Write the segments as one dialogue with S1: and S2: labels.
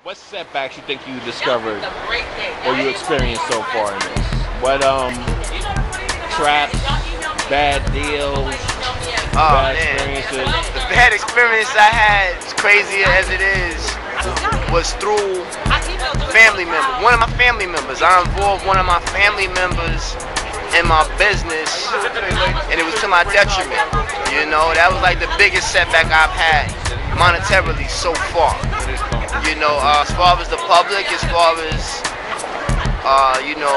S1: What setbacks you think you discovered or you experienced so far in this? What traps, bad deals,
S2: Oh
S1: bad
S2: man,
S1: experiences?
S2: the bad experience I had, as crazy as it is, was through family members. One of my family members. I involved one of my family members in my business, and it was to my detriment. You know, that was like the biggest setback I've had monetarily so far. You know, as far as the public, as far as you know,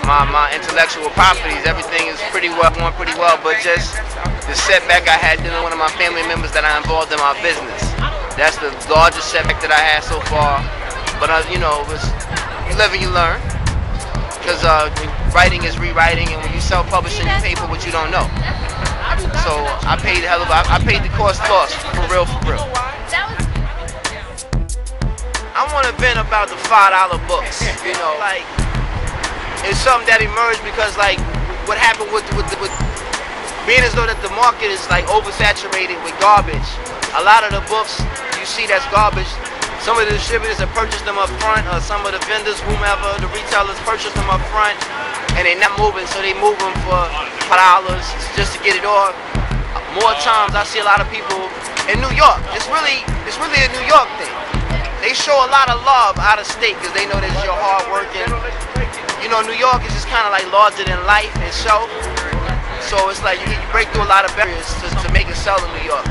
S2: my intellectual properties, everything is going pretty well. But just the setback I had dealing with one of my family members that I involved in my business. That's the largest setback that I had so far. But you know, you live and you learn. Because writing is rewriting, and when you self-publishing, you pay for what you don't know. So I paid I paid the cost loss for real, for real. I want to vent about the $5 books. You know, like it's something that emerged because like what happened with being as though that the market is like oversaturated with garbage. A lot of the books you see that's garbage. Some of the distributors have purchased them up front, or some of the vendors, whomever, the retailers purchased them up front, and they're not moving, so they move them for $5 just to get it off. More times I see a lot of people in New York. It's really a New York thing. They show a lot of love out of state because they know that you're hard working. You know, New York is just kind of like larger than life itself. So it's like you break through a lot of barriers to make it sell in New York.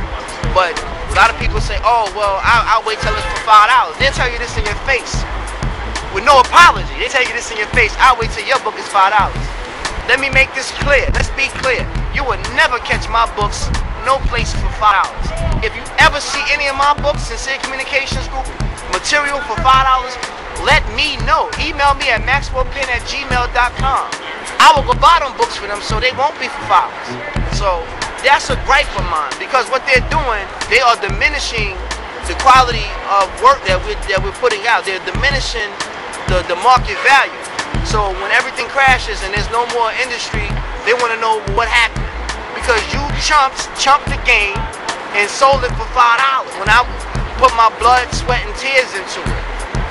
S2: But a lot of people say, oh, well, I'll wait till it's for $5. They'll tell you this in your face with no apology. They tell you this in your face, I'll wait till your book is $5. Let me make this clear. Let's be clear. You will never catch my books no place for $5. If you ever see any of my books, Sincere Communications Group, material for $5, let me know. Email me at maxwellpenn@gmail.com. I will go buy them books for them so they won't be for $5. So that's a gripe of mine, because what they're doing, they are diminishing the quality of work that we're putting out. They're diminishing the market value. So when everything crashes and there's no more industry, they want to know what happened, because you chumped the game and sold it for $5 when I put my blood, sweat, and tears into it.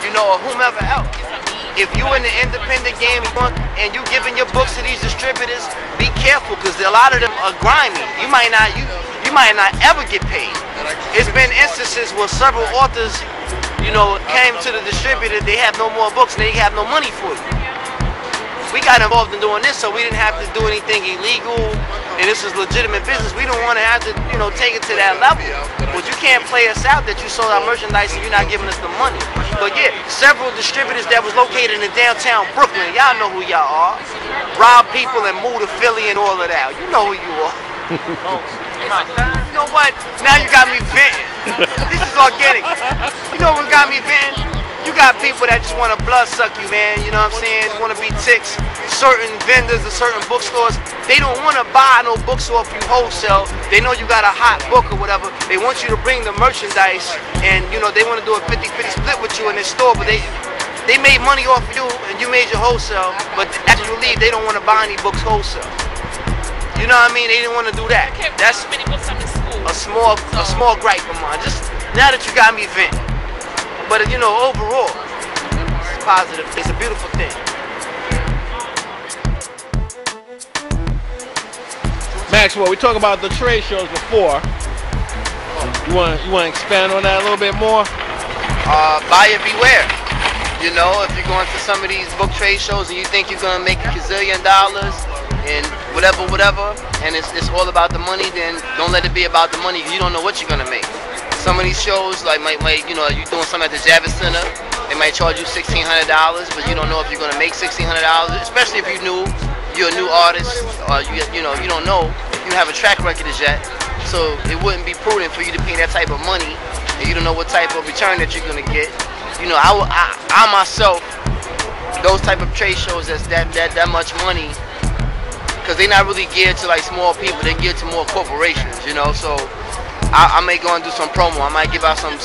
S2: You know, or whomever else. If you in the independent game and you giving your books to these distributors, be careful, because a lot of them are grimy. You might not ever get paid. It's been instances where several authors, you know, came to the distributor, they have no more books, and they have no money for you. We got involved in doing this, so we didn't have to do anything illegal, and this is legitimate business. We don't want to have to, you know, take it to that level. But you can't play us out that you sold our merchandise and you're not giving us the money. But yeah, several distributors that was located in downtown Brooklyn, y'all know who y'all are. Rob people and move to Philly and all of that. You know who you are. You know what? Now you got me venting. This is organic. You know what got me venting? You got people that just want to blood suck you, man. You know what I'm saying? Want to be ticks. Certain vendors or certain bookstores, they don't want to buy no books off you wholesale. They know you got a hot book or whatever. They want you to bring the merchandise, and you know they want to do a 50-50 split with you in their store. But they made money off you, and you made your wholesale. But after you leave, they don't want to buy any books wholesale. You know what I mean? They didn't want to do that. That's a small gripe of mine. Just now that you got me venting. But you know, overall, it's positive. It's a beautiful thing.
S1: Maxwell, we talked about the trade shows before. You want to expand on that a little bit more?
S2: Buyer beware. You know, if you're going to some of these book trade shows and you think you're going to make $1 gazillion and whatever, and it's all about the money, then don't let it be about the money, because you don't know what you're going to make. Some of these shows, like might you know, you're doing something at the Javits Center, they might charge you $1,600, but you don't know if you're going to make $1,600, especially if you're a new artist, or you know, you don't know, you don't have a track record as yet. So it wouldn't be prudent for you to pay that type of money, and you don't know what type of return that you're going to get. You know, I myself, those type of trade shows that's that much money, because they're not really geared to like small people, they're geared to more corporations, you know. So I may go and do some promo. I might give out some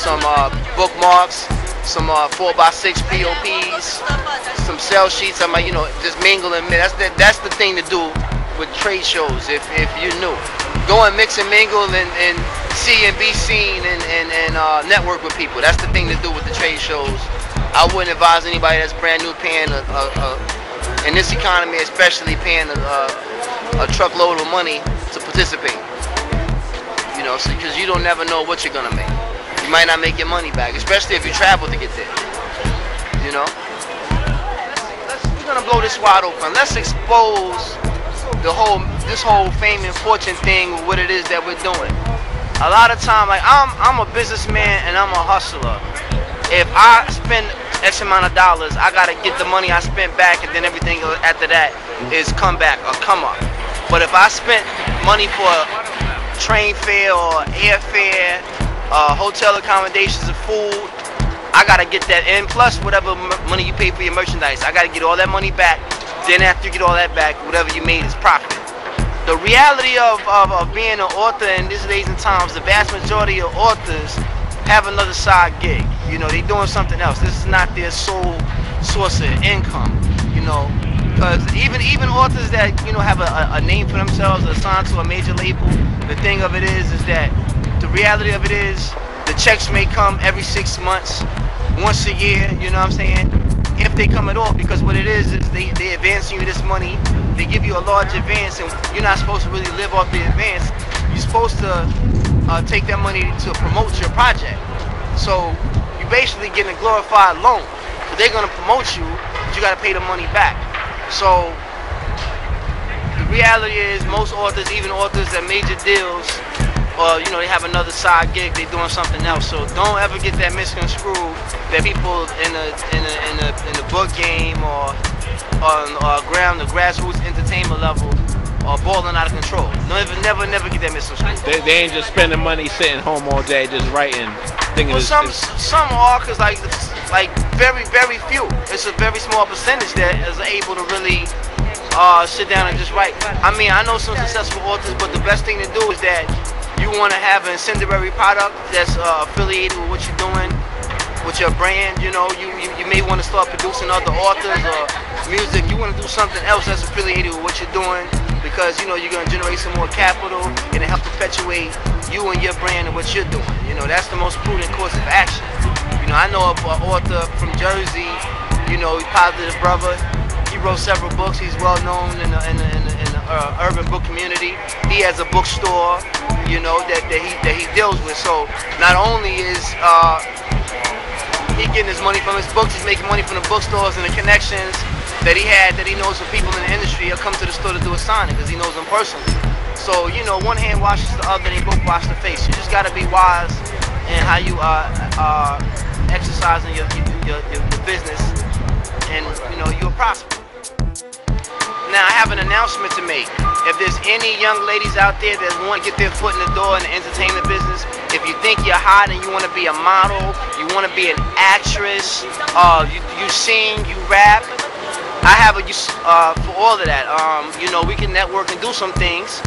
S2: bookmarks, some 4x6 POPs, some sell sheets. I might, you know, just mingle and mix. That's the thing to do with trade shows. If you're new, go and mix and mingle and see and be seen and network with people. That's the thing to do with the trade shows. I wouldn't advise anybody that's brand new paying in this economy, especially paying a truckload of money to participate. You know, because you don't never know what you're gonna make. You might not make your money back, especially if you travel to get there. You know. We're gonna blow this wide open. Let's expose this whole fame and fortune thing, what it is that we're doing. A lot of time, like I'm a businessman and I'm a hustler. If I spend X amount of dollars, I gotta get the money I spent back, and then everything after that is come back or come up. But if I spent money for train fare or airfare, hotel accommodations and food, I gotta get that in, plus whatever money you pay for your merchandise. I gotta get all that money back. Then after you get all that back, whatever you made is profit. The reality of being an author in these days and times, the vast majority of authors have another side gig. You know, they're doing something else. This is not their sole source of income. You know, because even authors that, you know, have a name for themselves, or signed to a major label, the thing of it is that the reality of it is the checks may come every 6 months, once a year, you know what I'm saying? If they come at all, because what it is they advancing you this money, they give you a large advance, and you're not supposed to really live off the advance. You're supposed to take that money to promote your project. So you're basically getting a glorified loan. So they're gonna promote you, but you gotta pay the money back. So the reality is most authors, even authors that major deals, you know, they have another side gig, they're doing something else. So don't ever get that misconstrued that people in the book game or on the grassroots entertainment level are balling out of control. Never get that misconstrued.
S1: They ain't just spending money sitting home all day just writing.
S2: Well, some are, cause like very few. It's a very small percentage that is able to really sit down and just write. I mean, I know some successful authors, but the best thing to do is that you want to have an incendiary product that's affiliated with what you're doing, with your brand. You know, you may want to start producing other authors or music. You want to do something else that's affiliated with what you're doing, because, you know, you're going to generate some more capital and it help perpetuate you and your brand and what you're doing. You know, that's the most prudent course of action. You know, I know an author from Jersey, you know, he's Positive Brother. He wrote several books. He's well known in the urban book community. He has a bookstore, you know, that he deals with. So not only is he getting his money from his books, he's making money from the bookstores and the connections that he knows from people in the industry. He'll come to the store to do a signing because he knows them personally. So, you know, one hand washes the other, they both wash the face. You just got to be wise in how you are exercising your business, and, you know, you'll prosper. Now, I have an announcement to make. If there's any young ladies out there that want to get their foot in the door in the entertainment business, if you think you're hot and you want to be a model, you want to be an actress, you sing, you rap, I have a for all of that. You know, we can network and do some things,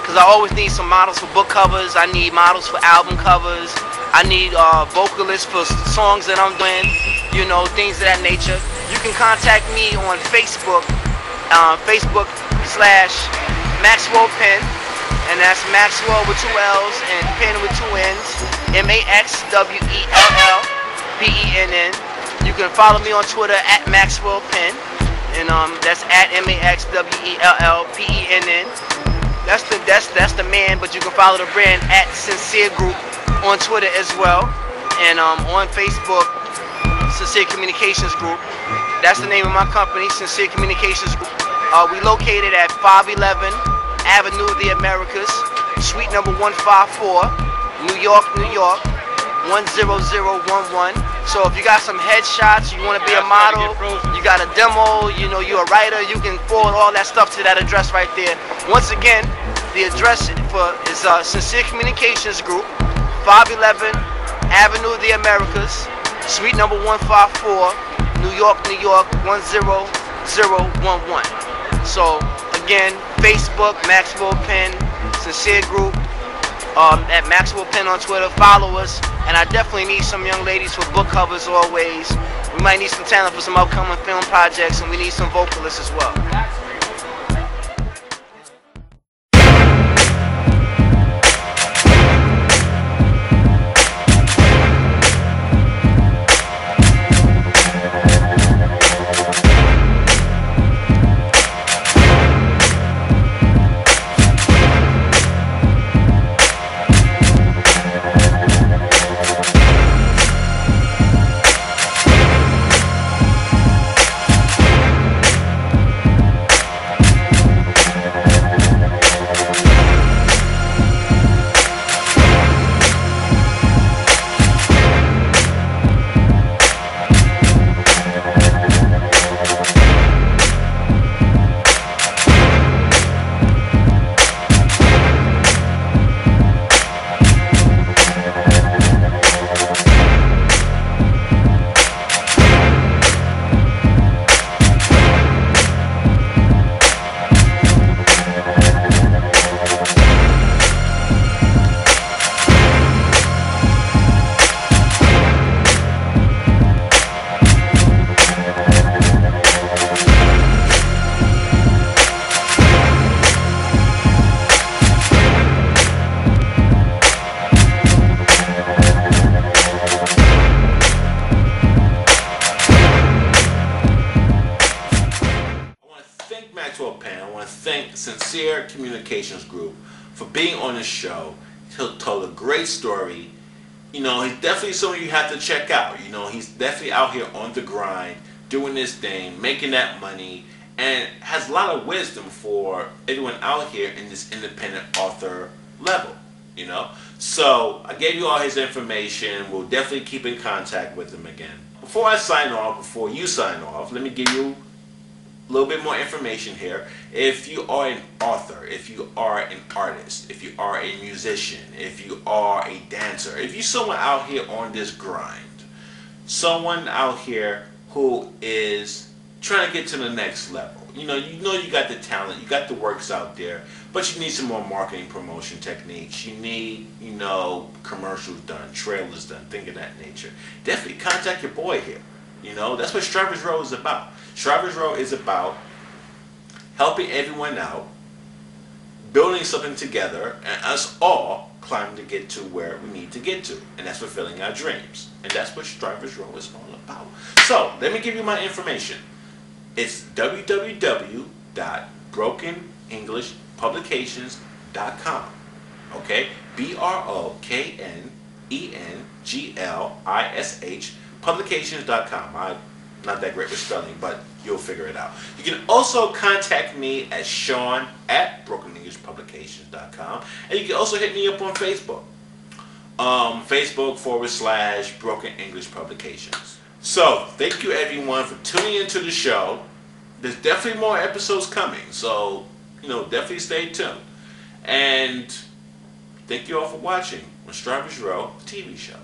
S2: because I always need some models for book covers. I need models for album covers. I need vocalists for songs that I'm doing, you know, things of that nature. You can contact me on Facebook. Facebook/Maxwell Penn, and that's Maxwell with 2 L's and Penn with 2 N's, MAXWELLPENN. You can follow me on Twitter at Maxwell Penn, and that's at MAXWELLPENN. That's the man, but you can follow the brand at Sincere Group on Twitter as well, and on Facebook, Sincere Communications Group. That's the name of my company, Sincere Communications Group. We located at 511 Avenue of the Americas, Suite number 154, New York, 10011. So if you got some headshots, you want to be a model, you got a demo, you know, you're a writer, you can forward all that stuff to that address right there. Once again, the address is Sincere Communications Group, 511 Avenue of the Americas, Suite number 154, New York, 10011. So again, Facebook, Maxwell Penn, Sincere Group, at Maxwell Penn on Twitter. Follow us, and I definitely need some young ladies for book covers always. We might need some talent for some upcoming film projects, and we need some vocalists as well.
S3: Sincere Communications Group for being on the show. He told a great story. You know, he's definitely someone you have to check out. You know, he's definitely out here on the grind, doing this thing, making that money, and has a lot of wisdom for everyone out here in this independent author level. You know, so I gave you all his information. We'll definitely keep in contact with him again. Before I sign off, before you sign off, let me give you a little bit more information here. If you are an author, if you are an artist, if you are a musician, if you are a dancer, if you're someone out here on this grind, someone out here who is trying to get to the next level, you know you got the talent, you got the works out there, but you need some more marketing promotion techniques. You need, you know, commercials done, trailers done, things of that nature. Definitely contact your boy here. You know, that's what Strivers Row is about. Strivers Row is about helping everyone out, building something together, and us all climbing to get to where we need to get to. And that's fulfilling our dreams. And that's what Strivers Row is all about. So, let me give you my information. It's www.brokenenglishpublications.com. Okay? BROKNENGLISH publications.com. I'm not that great with spelling, but you'll figure it out. You can also contact me at Sean@brokenenglishpublications.com. And you can also hit me up on Facebook. Facebook.com/Broken English Publications. So, thank you everyone for tuning into the show. There's definitely more episodes coming, so, you know, definitely stay tuned. And thank you all for watching on Strivers Row TV show.